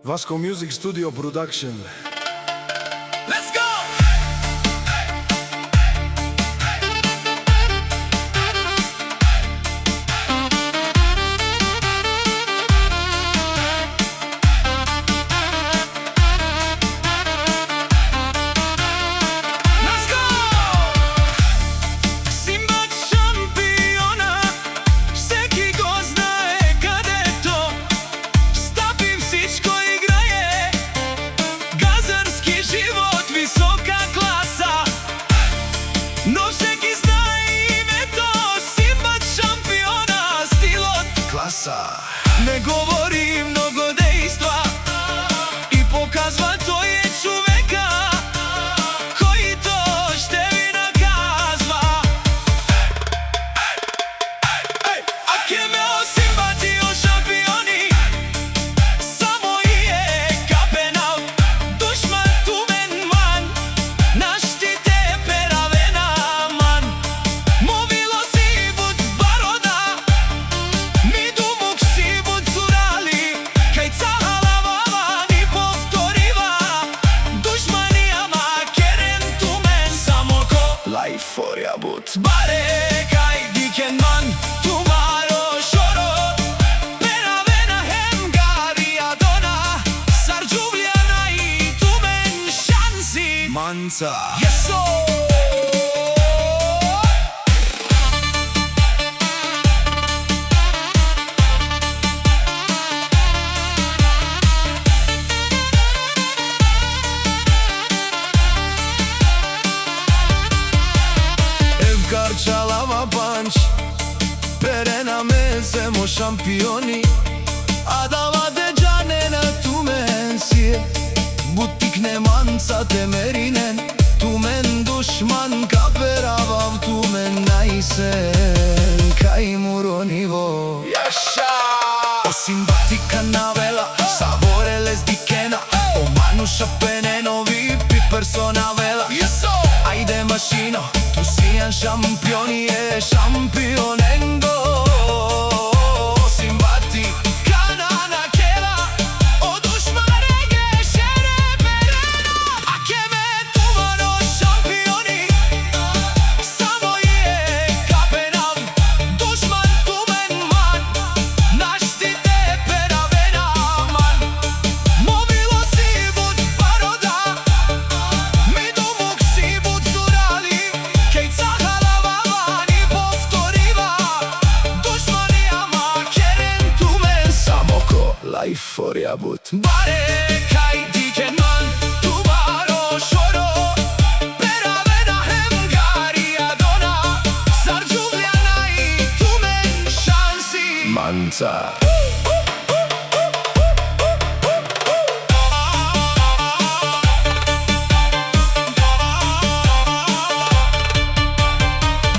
Vasco Music Studio Production. Let's go! Let's go! Simba šampiona, всеки го знае кадето. Стапи всичко играе, газарски живот, висока класа. Но всеки знае името, Симба шампиона, стилот класа. Не говори много действа и показва той е човека, който ще ви наказва. Акемео Симба тио шампиони, само и е капенал. Душман тумен ман, наштите перавена ман. Мовило си буд барода, ми думук си буд зурали. Кај цахалавава ни повторива, душмани ама керен тумен. Само ко лайфорја буд баре кај дикен ман. Тумаро шоро, перавена хемгарија дона. Сарджувљана и тумен шанси. Manza. Јесо! Evgar çalava panç, perena mezemo šampioni. Adava de canena tumen si, butikne manca temerinen. Tumen dušman kaperavav tumen najsen, kaj muronivo. Јаша! Osim batika navela, savore lesbikena. O manuša penenovi, pipersona vela. Јесо! Ajde mašino, tu sijan šampioni je šampionengo. Osim batika na kela, o dušmane gešere perena. Акеме тумано шампиони, само е капенал. Душман тумен ман, наштите перавена ман. Мовило си буд барода, ми думук си буд зурали. Кај цахалавава ни повторива, душмани ама керен тумен. Samo ko lajforja but. Баре кај дикен ман, тумаро шоро, перавена хемгарија дона. Сарджувљана и тумен шанси. Manza.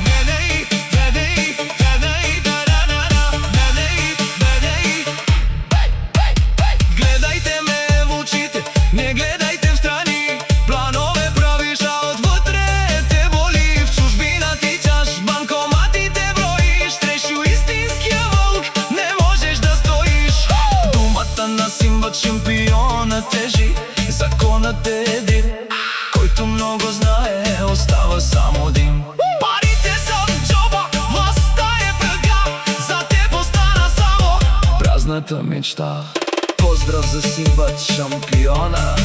Гледај, гледај, гледај, да-да-да-да. Гледај, гледај. Гледајте ме в очите, не гледајте встрани. Планове правиш, а отвътре те боли. В чужбина тичаш, банкоматите броиш. Треши истинския вълк, не можеш да стоиш. Думата на Симба шампиона тежи, законът е един. Който много знае, остава само дим. Парите са в джоба, властта е врага. За теб остана само Празната мечта. Поздрав за Симба шампиона.